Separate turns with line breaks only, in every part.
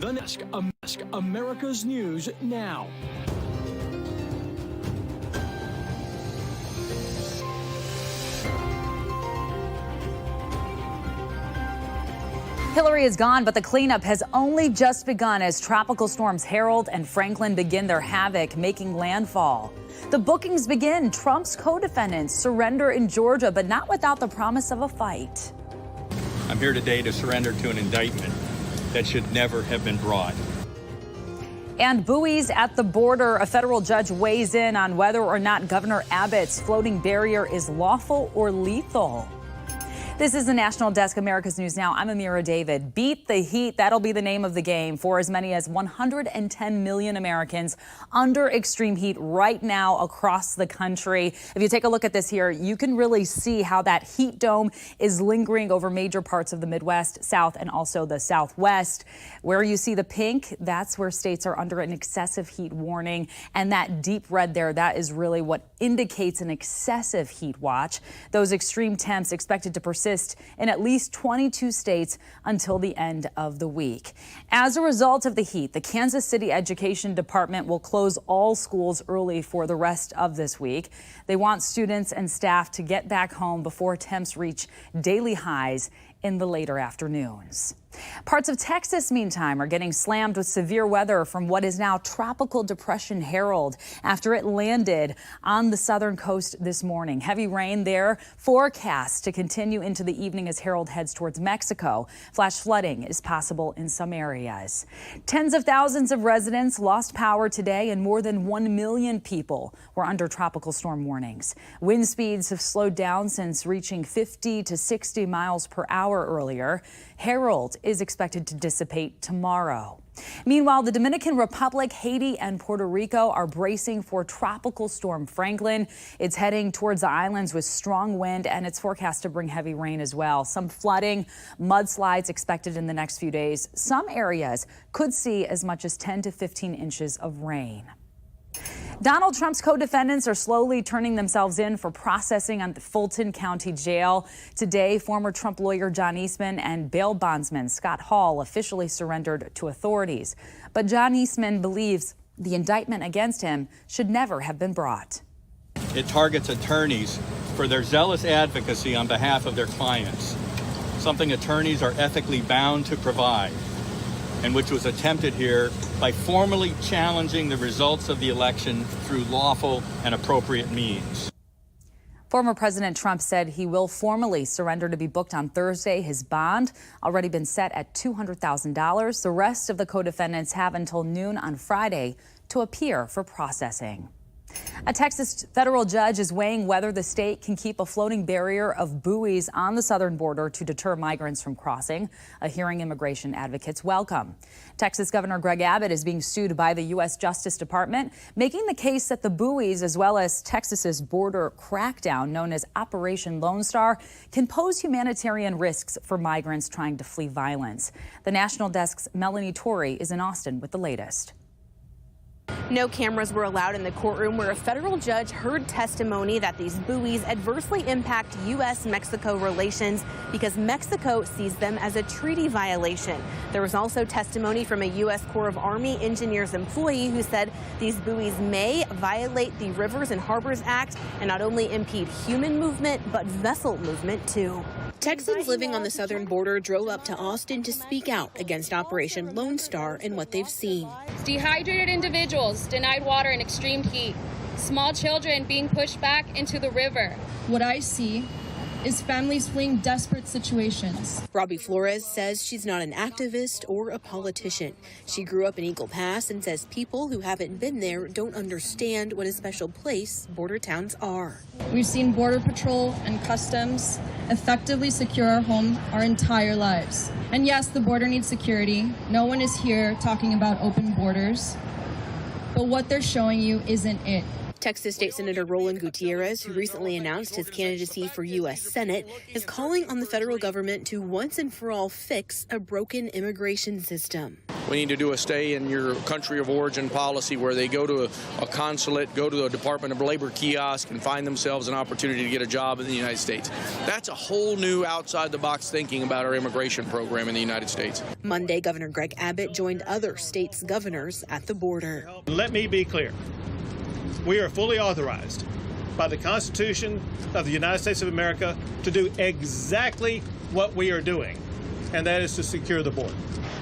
The Desk, America's News Now.
Hillary is gone, but the cleanup has only just begun as tropical storms Harold and Franklin begin their havoc, making landfall. The bookings begin. Trump's co-defendants surrender in Georgia, but not without the promise of a fight.
I'm here today to surrender to an indictment that should never have been brought.
And buoys at the border. A federal judge weighs in on whether or not Governor Abbott's floating barrier is lawful or lethal. This is the National Desk, America's News Now. I'm Amira David. Beat the heat. That'll be the name of the game for as many as 110 million Americans under extreme heat right now across the country. If you take a look at this here, you can really see how that heat dome is lingering over major parts of the Midwest, South, and also the Southwest. Where you see the pink, that's where states are under an excessive heat warning. And that deep red there, that is really what indicates an excessive heat watch. Those extreme temps expected to persist in at least 22 states until the end of the week. As a result of the heat, the Kansas City Education Department will close all schools early for the rest of this week. They want students and staff to get back home before temps reach daily highs in the later afternoons. Parts of Texas, meantime, are getting slammed with severe weather from what is now Tropical Depression Harold after it landed on the southern coast this morning. Heavy rain there forecast to continue into the evening as Harold heads towards Mexico. Flash flooding is possible in some areas. Tens of thousands of residents lost power today, and more than 1 million people were under tropical storm warnings. Wind speeds have slowed down since reaching 50 to 60 miles per hour earlier. Harold is expected to dissipate tomorrow. Meanwhile, the Dominican Republic, Haiti, and Puerto Rico are bracing for Tropical Storm Franklin. It's heading towards the islands with strong wind, and it's forecast to bring heavy rain as well. Some flooding, mudslides expected in the next few days. Some areas could see as much as 10 to 15 inches of rain. Donald Trump's co-defendants are slowly turning themselves in for processing on the Fulton County Jail. Today, former Trump lawyer John Eastman and bail bondsman Scott Hall officially surrendered to authorities. But John Eastman believes the indictment against him should never have been brought.
It targets attorneys for their zealous advocacy on behalf of their clients, something attorneys are ethically bound to provide, and which was attempted here by formally challenging the results of the election through lawful and appropriate means.
Former President Trump said he will formally surrender to be booked on Thursday. His bond already been set at $200,000. The rest of the co-defendants have until noon on Friday to appear for processing. A Texas federal judge is weighing whether the state can keep a floating barrier of buoys on the southern border to deter migrants from crossing, a hearing immigration advocates welcome. Texas Governor Greg Abbott is being sued by the U.S. Justice Department, making the case that the buoys, as well as Texas's border crackdown known as Operation Lone Star, can pose humanitarian risks for migrants trying to flee violence. The National Desk's Melanie Torrey is in Austin with the latest.
No cameras were allowed in the courtroom where a federal judge heard testimony that these buoys adversely impact U.S.-Mexico relations because Mexico sees them as a treaty violation. There was also testimony from a U.S. Corps of Army Engineers employee who said these buoys may violate the Rivers and Harbors Act and not only impede human movement, but vessel movement, too. Texans living on the southern border drove up to Austin to speak out against Operation Lone Star and what they've seen.
Dehydrated individuals denied water in extreme heat, small children being pushed back into the river.
What I see is families fleeing desperate situations.
Robbie Flores says she's not an activist or a politician. She grew up in Eagle Pass and says people who haven't been there don't understand what a special place border towns are.
We've seen Border Patrol and Customs effectively secure our home our entire lives. And yes, the border needs security. No one is here talking about open borders. But what they're showing you isn't it.
Texas State Senator Roland Gutierrez, who recently announced his candidacy for U.S. Senate, is calling on the federal government to once and for all fix a broken immigration system.
We need to do a stay in your country of origin policy where they go to a consulate, go to a Department of Labor kiosk and find themselves an opportunity to get a job in the United States. That's a whole new outside-the-box thinking about our immigration program in the United States.
Monday, Governor Greg Abbott joined other states' governors at the border.
Let me be clear. We are fully authorized by the Constitution of the United States of America to do exactly what we are doing, and that is to secure the border.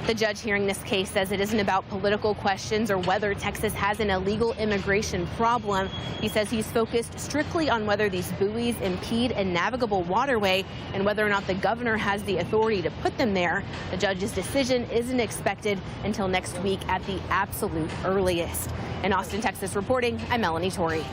The judge hearing this case says it isn't about political questions or whether Texas has an illegal immigration problem. He says he's focused strictly on whether these buoys impede a navigable waterway and whether or not the governor has the authority to put them there. The judge's decision isn't expected until next week at the absolute earliest. In Austin, Texas, reporting, I'm Melanie Torrey.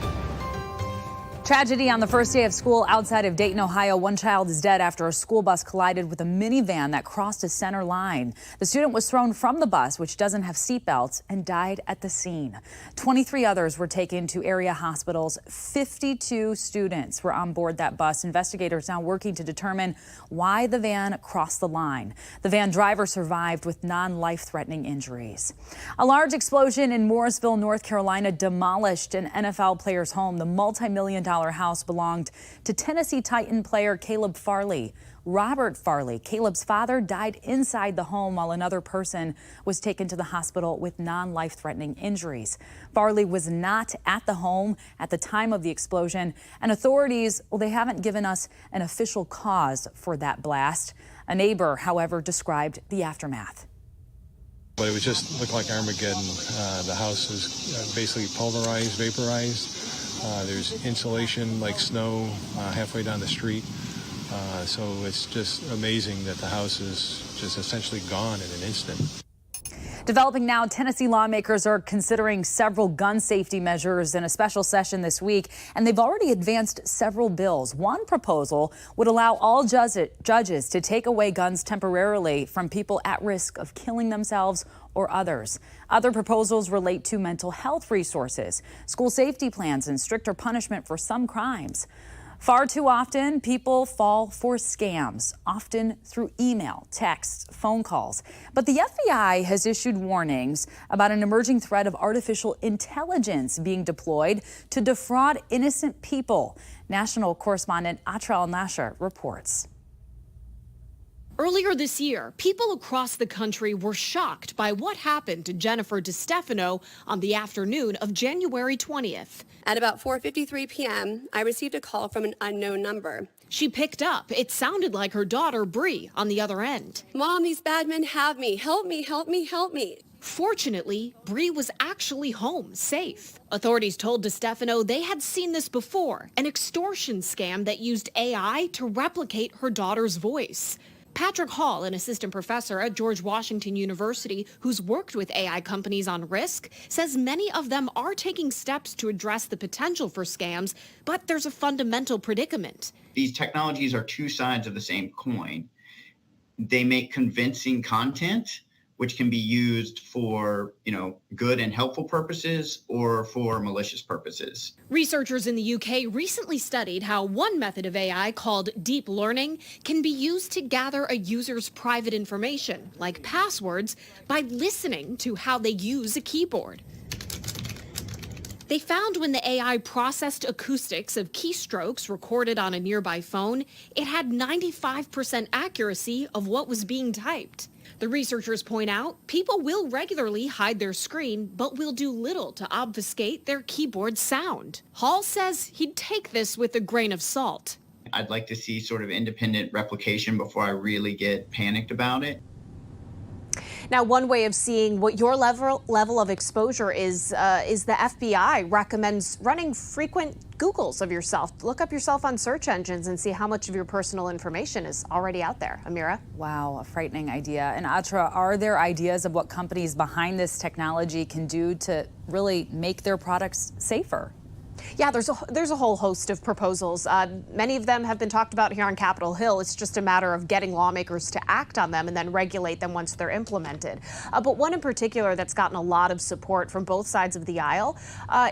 Tragedy on the first day of school outside of Dayton, Ohio. One child is dead after a school bus collided with a minivan that crossed a center line. The student was thrown from the bus, which doesn't have seatbelts, and died at the scene. 23 others were taken to area hospitals. 52 students were on board that bus. Investigators now working to determine why the van crossed the line. The van driver survived with non-life-threatening injuries. A large explosion in Morrisville, North Carolina demolished an NFL player's home. The multi-million-dollar house belonged to Tennessee Titan player Caleb Farley. Robert Farley, Caleb's father, died inside the home while another person was taken to the hospital with non-life-threatening injuries. Farley was not at the home at the time of the explosion, and authorities, well, they haven't given us an official cause for that blast. A neighbor, however, described the aftermath.
But it was just looked like Armageddon. The house was basically pulverized, vaporized. There's insulation like snow halfway down the street. So it's just amazing that the house is just essentially gone in an instant.
Developing now, Tennessee lawmakers are considering several gun safety measures in a special session this week, and they've already advanced several bills. One proposal would allow all judges to take away guns temporarily from people at risk of killing themselves or others. Other proposals relate to mental health resources, school safety plans, and stricter punishment for some crimes. Far too often, people fall for scams, often through email, texts, phone calls. But the FBI has issued warnings about an emerging threat of artificial intelligence being deployed to defraud innocent people. National correspondent Atrel Nasher reports.
Earlier this year, people across the country were shocked by what happened to Jennifer DeStefano on the afternoon of January 20th.
At about 4:53 p.m., I received a call from an unknown number.
She picked up. It sounded like her daughter, Bree, on the other end.
Mom, these bad men have me. Help me, help me, help me.
Fortunately, Bree was actually home, safe. Authorities told DeStefano they had seen this before, an extortion scam that used AI to replicate her daughter's voice. Patrick Hall, an assistant professor at George Washington University who's worked with AI companies on risk, says many of them are taking steps to address the potential for scams, but there's a fundamental predicament.
These technologies are two sides of the same coin. They make convincing content, which can be used for, good and helpful purposes or for malicious purposes.
Researchers in the UK recently studied how one method of AI called deep learning can be used to gather a user's private information, like passwords, by listening to how they use a keyboard. They found when the AI processed acoustics of keystrokes recorded on a nearby phone, it had 95% accuracy of what was being typed. The researchers point out people will regularly hide their screen, but will do little to obfuscate their keyboard sound. Hall says he'd take this with a grain of salt.
I'd like to see sort of independent replication before I really get panicked about it.
Now, one way of seeing what your level of exposure is the FBI recommends running frequent Googles of yourself. Look up yourself on search engines and see how much of your personal information is already out there. Amira?
Wow, a frightening idea. And Atra, are there ideas of what companies behind this technology can do to really make their products safer?
Yeah, there's a whole host of proposals. Many of them have been talked about here on Capitol Hill. It's just a matter of getting lawmakers to act on them and then regulate them once they're implemented. But one in particular that's gotten a lot of support from both sides of the aisle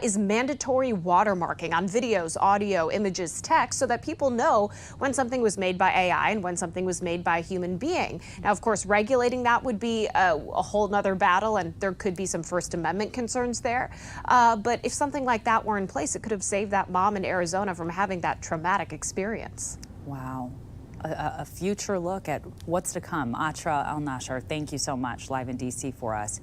is mandatory watermarking on videos, audio, images, text, so that people know when something was made by AI and when something was made by a human being. Now, of course, regulating that would be a whole nother battle, and there could be some First Amendment concerns there. But if something like that were in place, it could have saved that mom in Arizona from having that traumatic experience.
Wow. A future look at what's to come. Atra Al-Nashar, thank you so much, live in D.C. for us.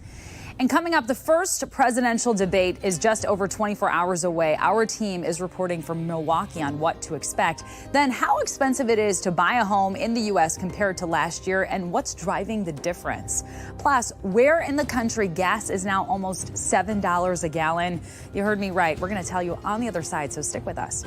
And coming up, the first presidential debate is just over 24 hours away. Our team is reporting from Milwaukee on what to expect. Then how expensive it is to buy a home in the U.S. compared to last year and what's driving the difference. Plus, where in the country gas is now almost $7 a gallon. You heard me right. We're going to tell you on the other side, so stick with us.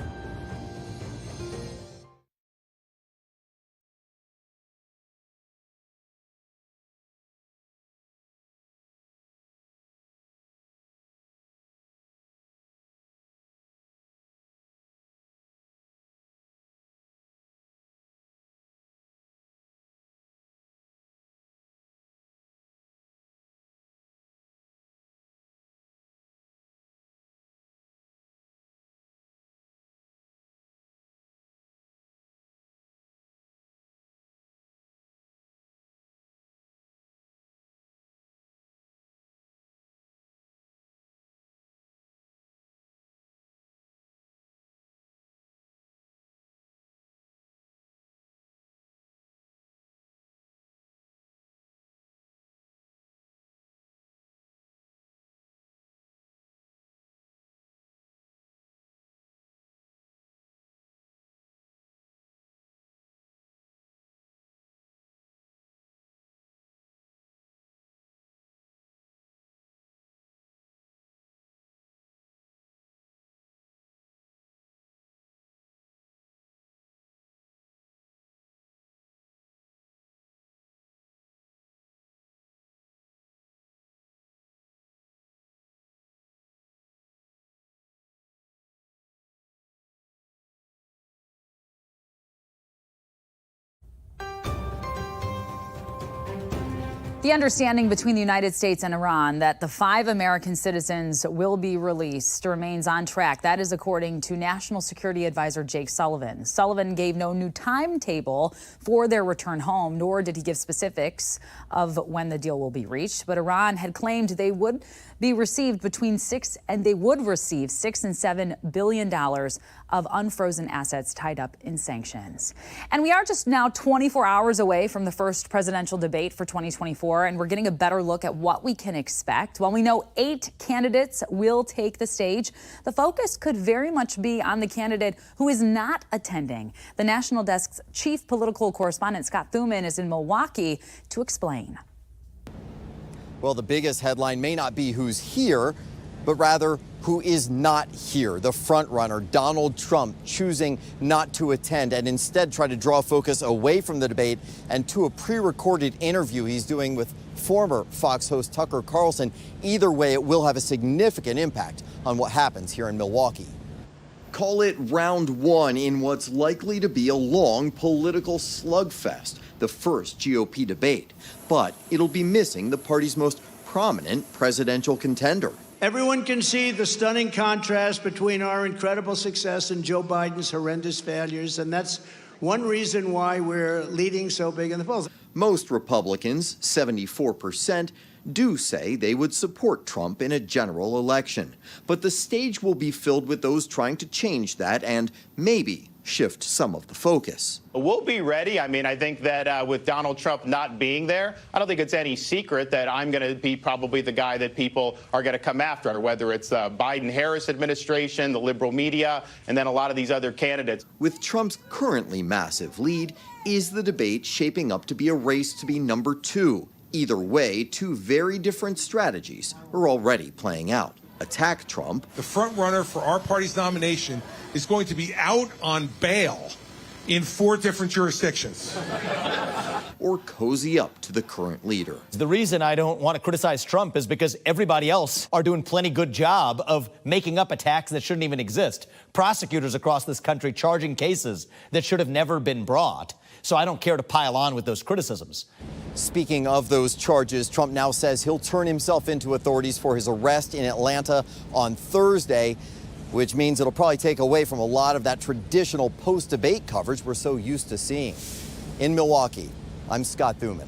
The understanding between the United States and Iran that the 5 American citizens will be released remains on track. That is according to National Security Advisor Jake Sullivan. Sullivan gave no new timetable for their return home, nor did he give specifics of when the deal will be reached. But Iran had claimed they would be received between $6 and $7 billion of unfrozen assets tied up in sanctions. And we are just now 24 hours away from the first presidential debate for 2024, and we're getting a better look at what we can expect. While we know 8 candidates will take the stage, the focus could very much be on the candidate who is not attending. The National Desk's chief political correspondent, Scott Thuman, is in Milwaukee to explain.
Well, the biggest headline may not be who's here, but rather who is not here. The frontrunner, Donald Trump, choosing not to attend and instead try to draw focus away from the debate and to a pre-recorded interview he's doing with former Fox host Tucker Carlson. Either way, it will have a significant impact on what happens here in Milwaukee. Call it round 1 in what's likely to be a long political slugfest, the first GOP debate. But it'll be missing the party's most prominent presidential contender.
Everyone can see the stunning contrast between our incredible success and Joe Biden's horrendous failures, and that's one reason why we're leading so big in the polls.
Most Republicans, 74%, do say they would support Trump in a general election. But the stage will be filled with those trying to change that and maybe shift some of the focus.
We'll be ready. I mean, I think that with Donald Trump not being there, I don't think it's any secret that I'm going to be probably the guy that people are going to come after, whether it's the Biden-Harris administration, the liberal media, and then a lot of these other candidates.
With Trump's currently massive lead, is the debate shaping up to be a race to be number 2? Either way, 2 very different strategies are already playing out. Attack Trump.
The front runner for our party's nomination is going to be out on bail in 4 different jurisdictions.
or cozy up to the current leader.
The reason I don't want to criticize Trump is because everybody else are doing plenty good job of making up attacks that shouldn't even exist. Prosecutors across this country charging cases that should have never been brought. So I don't care to pile on with those criticisms.
Speaking of those charges, Trump now says he'll turn himself into authorities for his arrest in Atlanta on Thursday, which means it'll probably take away from a lot of that traditional post-debate coverage we're so used to seeing. In Milwaukee, I'm Scott Thuman.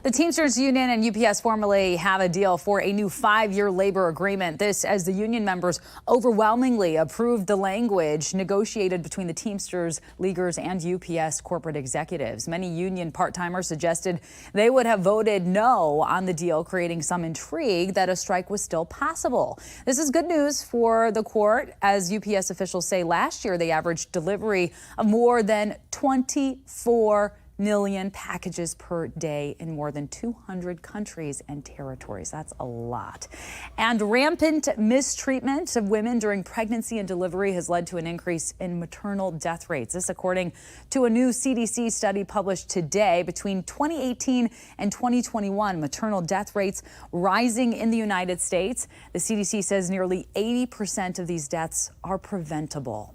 The Teamsters Union and UPS formally have a deal for a new 5-year labor agreement. This as the union members overwhelmingly approved the language negotiated between the Teamsters, Leaguers, and UPS corporate executives. Many union part-timers suggested they would have voted no on the deal, creating some intrigue that a strike was still possible. This is good news for the court, as UPS officials say last year they averaged delivery of more than 24 million packages per day in more than 200 countries and territories. That's a lot. And rampant mistreatment of women during pregnancy and delivery has led to an increase in maternal death rates. This according to a new CDC study published today. Between 2018 and 2021, maternal death rates rising in the United States. The CDC says nearly 80% of these deaths are preventable.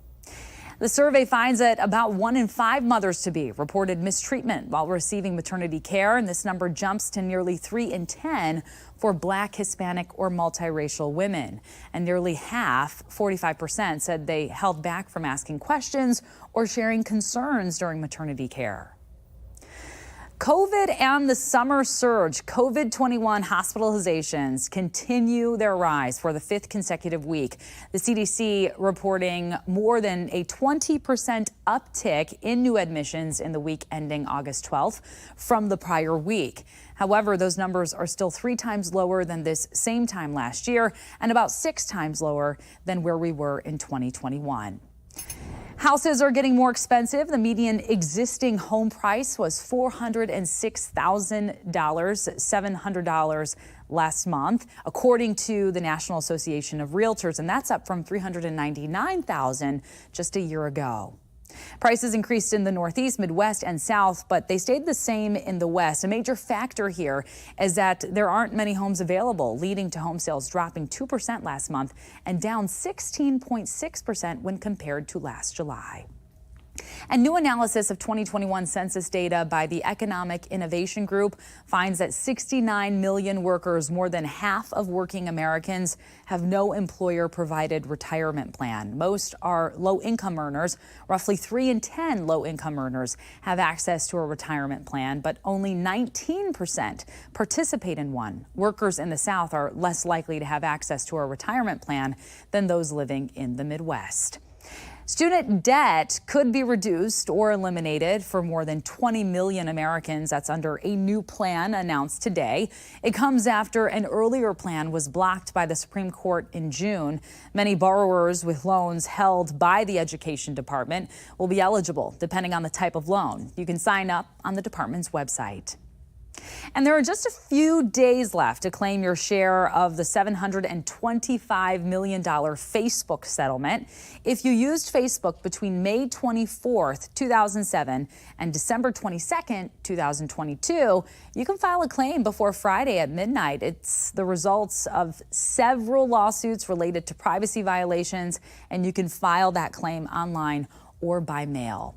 The survey finds that about 1 in 5 mothers-to-be reported mistreatment while receiving maternity care, and this number jumps to nearly 3 in 10 for Black, Hispanic, or multiracial women. And nearly half, 45%, said they held back from asking questions or sharing concerns during maternity care. COVID and the summer surge. COVID-21 hospitalizations continue their rise for the 5th consecutive week. The CDC reporting more than a 20% uptick in new admissions in the week ending August 12th from the prior week. However, those numbers are still 3 times lower than this same time last year and about 6 times lower than where we were in 2021. Houses are getting more expensive. The median existing home price was $406,000, $700 last month, according to the National Association of Realtors, and that's up from $399,000 just a year ago. Prices increased in the Northeast, Midwest, and South, but they stayed the same in the West. A major factor here is that there aren't many homes available, leading to home sales dropping 2% last month and down 16.6% when compared to last July. And new analysis of 2021 census data by the Economic Innovation Group finds that 69 million workers, more than half of working Americans, have no employer-provided retirement plan. Most are low-income earners. Roughly 3 in 10 low-income earners have access to a retirement plan, but only 19% participate in one. Workers in the South are less likely to have access to a retirement plan than those living in the Midwest. Student debt could be reduced or eliminated for more than 20 million Americans. That's under a new plan announced today. It comes after an earlier plan was blocked by the Supreme Court in June. Many borrowers with loans held by the Education Department will be eligible, depending on the type of loan. You can sign up on the department's website. And there are just a few days left to claim your share of the $725 million Facebook settlement. If you used Facebook between May 24th, 2007 and December 22nd, 2022, you can file a claim before Friday at midnight. It's the results of several lawsuits related to privacy violations, and you can file that claim online or by mail.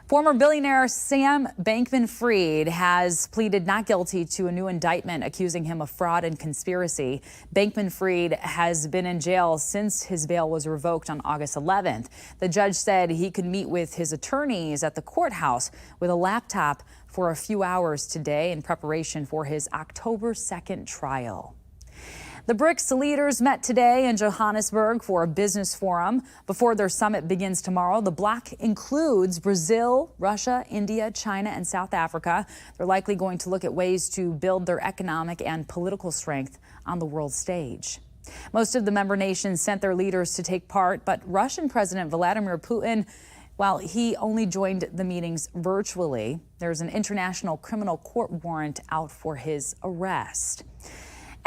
Former billionaire Sam Bankman-Fried has pleaded not guilty to a new indictment accusing him of fraud and conspiracy. Bankman-Fried has been in jail since his bail was revoked on August 11th. The judge said he could meet with his attorneys at the courthouse with a laptop for a few hours today in preparation for his October 2nd trial. The BRICS leaders met today in Johannesburg for a business forum. Before their summit begins tomorrow, the bloc includes Brazil, Russia, India, China, and South Africa. They're likely going to look at ways to build their economic and political strength on the world stage. Most of the member nations sent their leaders to take part, but Russian President Vladimir Putin, while he only joined the meetings virtually, there's an international criminal court warrant out for his arrest.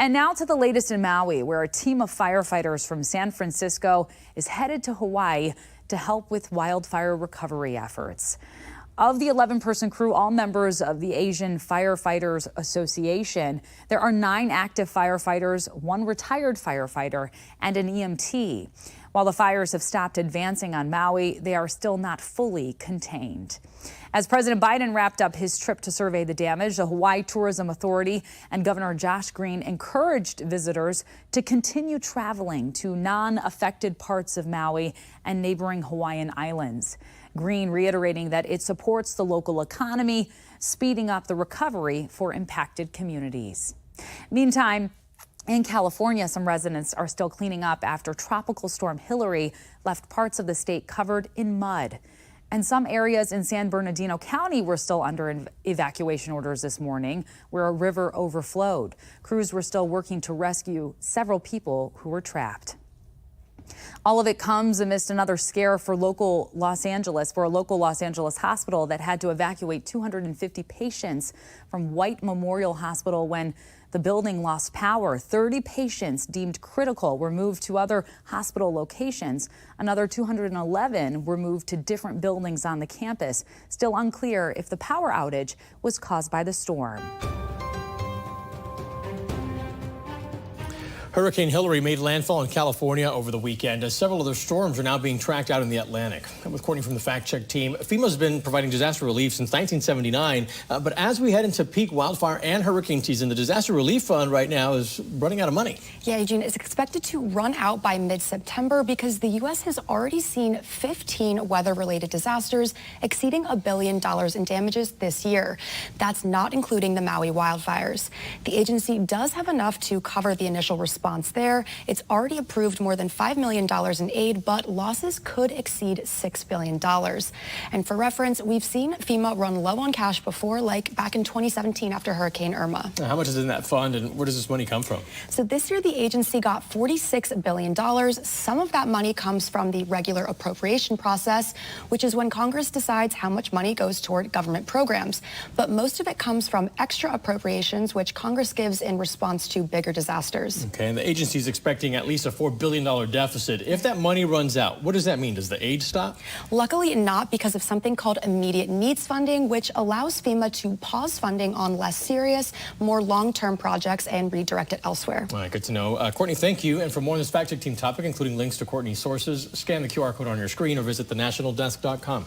And now to the latest in Maui, where a team of firefighters from San Francisco is headed to Hawaii to help with wildfire recovery efforts. Of the 11-person crew, all members of the Asian Firefighters Association, there are 9 active firefighters, 1 retired firefighter, and an EMT. While the fires have stopped advancing on Maui, they are still not fully contained. As President Biden wrapped up his trip to survey the damage, the Hawaii Tourism Authority and Governor Josh Green encouraged visitors to continue traveling to non-affected parts of Maui and neighboring Hawaiian islands. Green reiterating that it supports the local economy, speeding up the recovery for impacted communities. Meantime, in California, some residents are still cleaning up after Tropical Storm Hillary left parts of the state covered in mud. And some areas in San Bernardino County were still under evacuation orders this morning, where a river overflowed. Crews were still working to rescue several people who were trapped. All of it comes amidst another scare for a local Los Angeles hospital that had to evacuate 250 patients from White Memorial Hospital when the building lost power. 30 patients deemed critical were moved to other hospital locations. Another 211 were moved to different buildings on the campus. Still unclear if the power outage was caused by the storm.
Hurricane Hillary made landfall in California over the weekend as several other storms are now being tracked out in the Atlantic. And with Courtney from the Fact Check team, FEMA's been providing disaster relief since 1979. But as we head into peak wildfire and hurricane season, the Disaster Relief Fund right now is running out of money.
Yeah, Eugene, it's expected to run out by mid-September because the U.S. has already seen 15 weather-related disasters exceeding $1 billion in damages this year. That's not including the Maui wildfires. The agency does have enough to cover the initial response there. It's already approved more than $5 million in aid, but losses could exceed $6 billion. And for reference, we've seen FEMA run low on cash before, like back in 2017 after Hurricane Irma.
How much is in that fund and where does this money come from?
So this year, the agency got $46 billion. Some of that money comes from the regular appropriation process, which is when Congress decides how much money goes toward government programs. But most of it comes from extra appropriations, which Congress gives in response to bigger disasters.
Okay, and the agency is expecting at least a $4 billion deficit. If that money runs out, what does that mean? Does the aid stop?
Luckily not, because of something called immediate needs funding, which allows FEMA to pause funding on less serious, more long-term projects and redirect it elsewhere.
All right, good to know. Courtney, thank you. And for more on this Fact Check Team topic, including links to Courtney's sources, scan the QR code on your screen or visit thenationaldesk.com.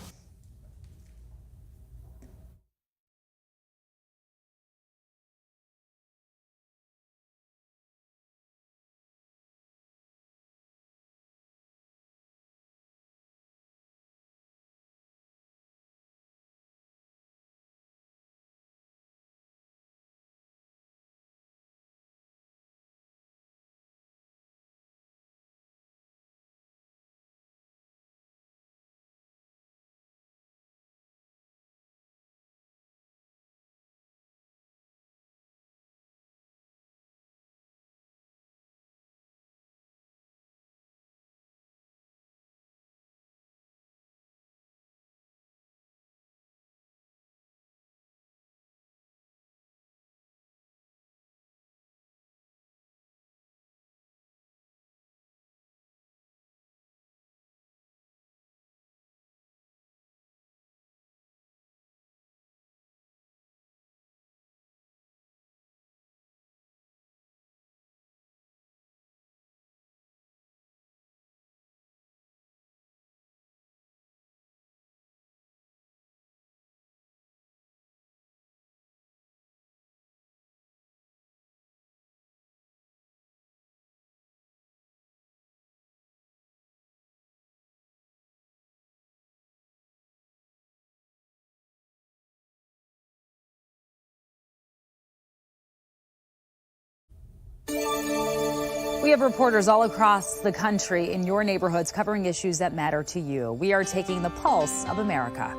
We have reporters all across the country in your neighborhoods covering issues that matter to you. We are taking the pulse of America.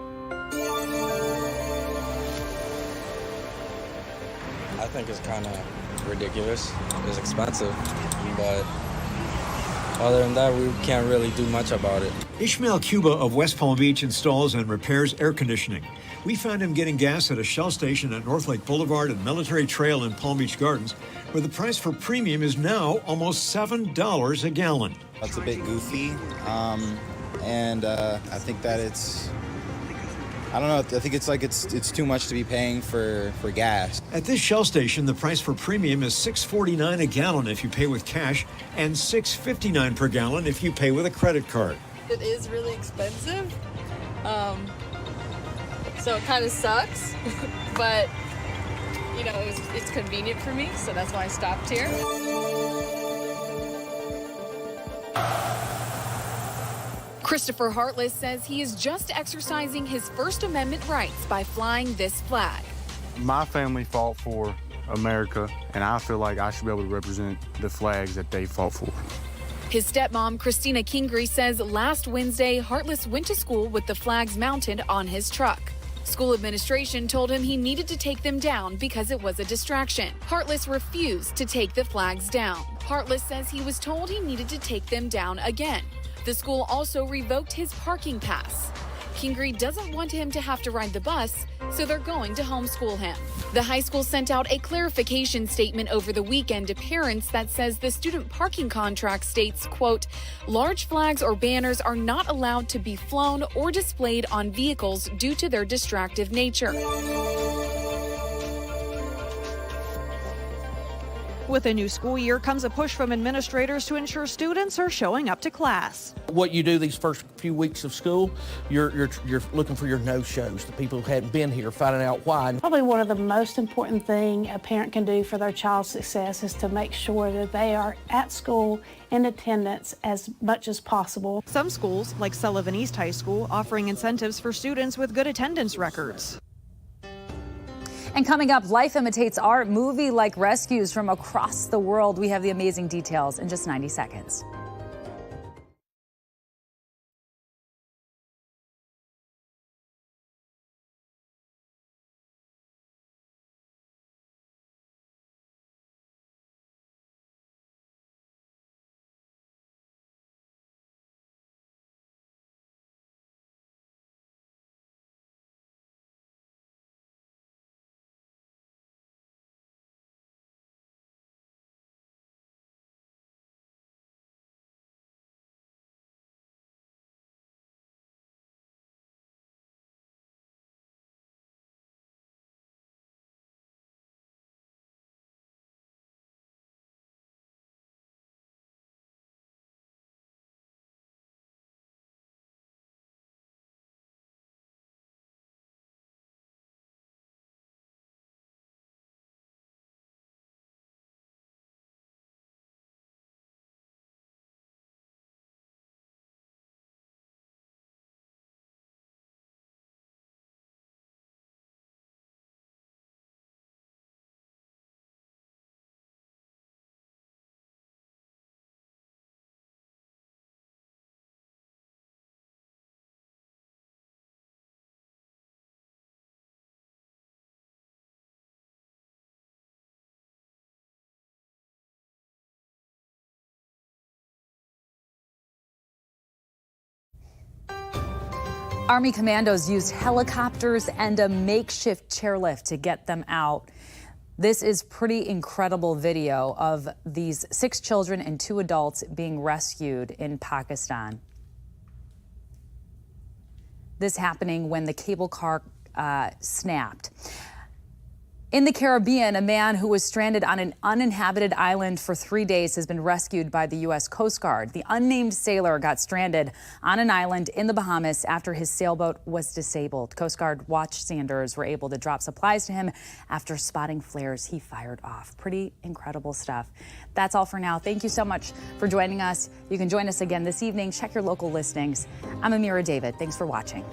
I think it's kind of ridiculous. It's expensive, but other than that, we can't really do much about it.
Ishmael Cuba of West Palm Beach installs and repairs air conditioning. We found him getting gas at a Shell station at North Lake Boulevard and Military Trail in Palm Beach Gardens, where the price for premium is now almost $7 a gallon.
That's a bit goofy, and I think that it's
I don't know. I think it's too much to be paying for gas.
At this Shell station, the price for premium is $6.49 a gallon if you pay with cash and $6.59 per gallon if you pay with a credit card.
It is really expensive, so it kind of sucks, but you know, it's convenient for me, so that's why I stopped here.
Christopher Hartless says he is just exercising his First Amendment rights by flying this flag.
My family fought for America, and I feel like I should be able to represent the flags that they fought for.
His stepmom, Christina Kingery, says last Wednesday, Hartless went to school with the flags mounted on his truck. School administration told him he needed to take them down because it was a distraction. Hartless refused to take the flags down. Hartless says he was told he needed to take them down again. The school also revoked his parking pass. Kingery doesn't want him to have to ride the bus, so they're going to homeschool him. The high school sent out a clarification statement over the weekend to parents that says the student parking contract states, quote, large flags or banners are not allowed to be flown or displayed on vehicles due to their distractive nature.
With a new school year comes a push from administrators to ensure students are showing up to class.
What you do these first few weeks of school, you're looking for your no-shows, the people who hadn't been here, finding out why.
Probably one of the most important things a parent can do for their child's success is to make sure that they are at school in attendance as much as possible.
Some schools, like Sullivan East High School, offering incentives for students with good attendance records.
And coming up, life imitates art, movie-like rescues from across the world. We have the amazing details in just 90 seconds. Army commandos used helicopters and a makeshift chairlift to get them out. This is pretty incredible video of these 6 children and 2 adults being rescued in Pakistan. This happening when the cable car snapped. In the Caribbean, a man who was stranded on an uninhabited island for 3 days has been rescued by the U.S. Coast Guard. The unnamed sailor got stranded on an island in the Bahamas after his sailboat was disabled. Coast Guard watchsanders were able to drop supplies to him after spotting flares he fired off. Pretty incredible stuff. That's all for now. Thank you so much for joining us. You can join us again this evening. Check your local listings. I'm Amira David. Thanks for watching.